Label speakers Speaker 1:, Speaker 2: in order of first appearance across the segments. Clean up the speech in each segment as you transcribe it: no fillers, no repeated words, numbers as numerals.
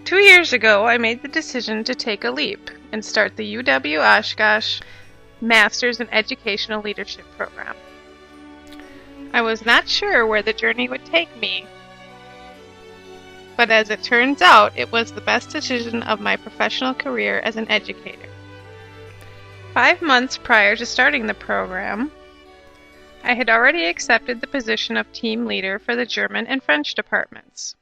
Speaker 1: 2 years ago, I made the decision to take a leap and start the UW-Oshkosh Masters in Educational Leadership program. I was not sure where the journey would take me, but as it turns out, it was the best decision of my professional career as an educator. 5 months prior to starting the program, I had already accepted the position of team leader for the German and French departments.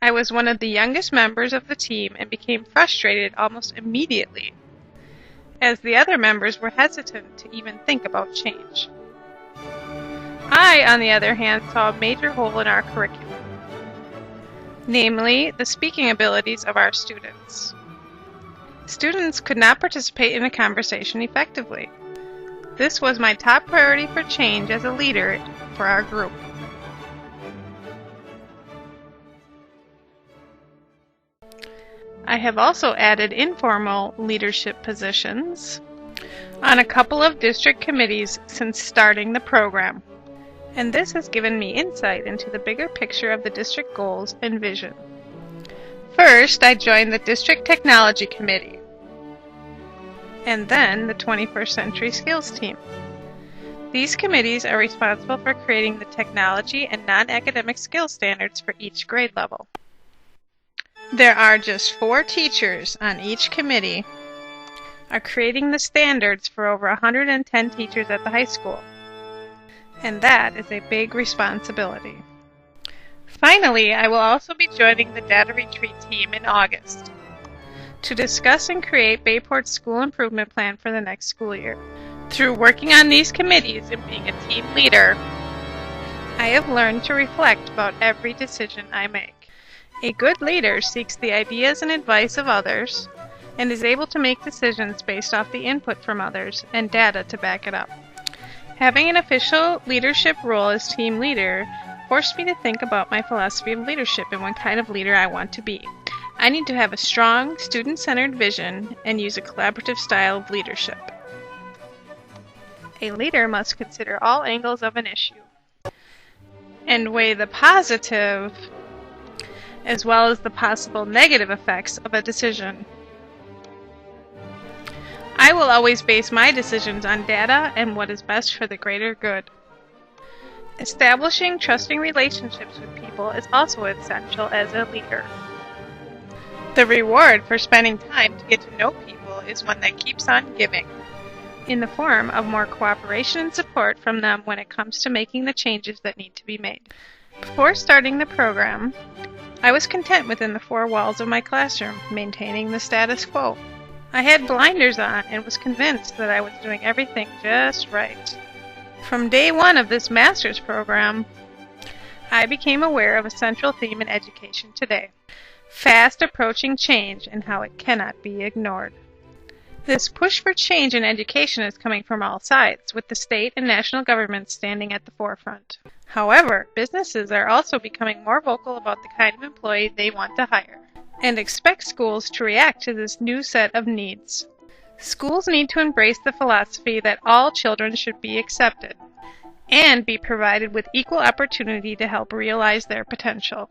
Speaker 1: I was one of the youngest members of the team and became frustrated almost immediately, as the other members were hesitant to even think about change. I, on the other hand, saw a major hole in our curriculum, namely the speaking abilities of our students. Students could not participate in a conversation effectively. This was my top priority for change as a leader for our group. I have also added informal leadership positions on a couple of district committees since starting the program, and this has given me insight into the bigger picture of the district goals and vision. First, I joined the District Technology Committee, and then the 21st Century Skills Team. These committees are responsible for creating the technology and non-academic skill standards for each grade level. There are just 4 teachers on each committee are creating the standards for over 110 teachers at the high school, and that is a big responsibility. Finally, I will also be joining the Data Retreat team in August to discuss and create Bayport's school improvement plan for the next school year. Through working on these committees and being a team leader, I have learned to reflect about every decision I make. A good leader seeks the ideas and advice of others and is able to make decisions based off the input from others and data to back it up. Having an official leadership role as team leader forced me to think about my philosophy of leadership and what kind of leader I want to be. I need to have a strong, student-centered vision and use a collaborative style of leadership. A leader must consider all angles of an issue and weigh the positive as well as the possible negative effects of a decision. I will always base my decisions on data and what is best for the greater good. Establishing trusting relationships with people is also essential as a leader. The reward for spending time to get to know people is one that keeps on giving, in the form of more cooperation and support from them when it comes to making the changes that need to be made. Before starting the program, I was content within the 4 walls of my classroom, maintaining the status quo. I had blinders on and was convinced that I was doing everything just right. From day 1 of this master's program, I became aware of a central theme in education today: fast approaching change and how it cannot be ignored. This push for change in education is coming from all sides, with the state and national governments standing at the forefront. However, businesses are also becoming more vocal about the kind of employee they want to hire, and expect schools to react to this new set of needs. Schools need to embrace the philosophy that all children should be accepted and be provided with equal opportunity to help realize their potential.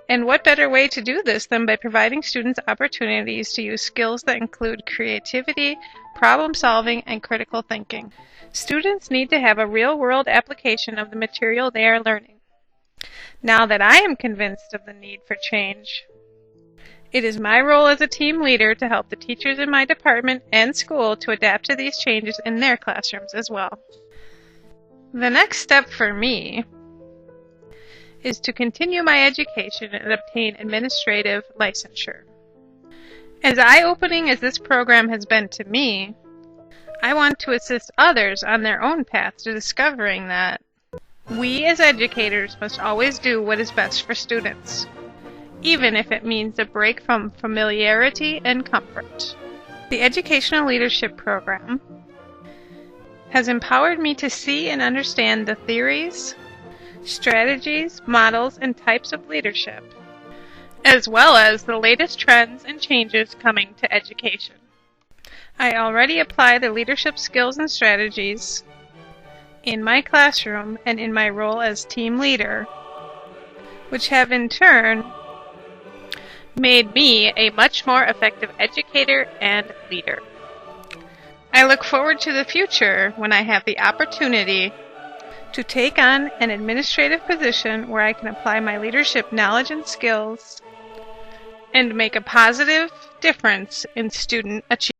Speaker 1: And what better way to do this than by providing students opportunities to use skills that include creativity, problem solving, and critical thinking. Students need to have a real-world application of the material they are learning. Now that I am convinced of the need for change, it is my role as a team leader to help the teachers in my department and school to adapt to these changes in their classrooms as well. The next step for me is to continue my education and obtain administrative licensure. As eye-opening as this program has been to me, I want to assist others on their own path to discovering that we as educators must always do what is best for students, even if it means a break from familiarity and comfort. The Educational Leadership Program has empowered me to see and understand the theories, strategies, models, and types of leadership, as well as the latest trends and changes coming to education. I already apply the leadership skills and strategies in my classroom and in my role as team leader, which have in turn made me a much more effective educator and leader. I look forward to the future when I have the opportunity to take on an administrative position where I can apply my leadership knowledge and skills and make a positive difference in student achievement.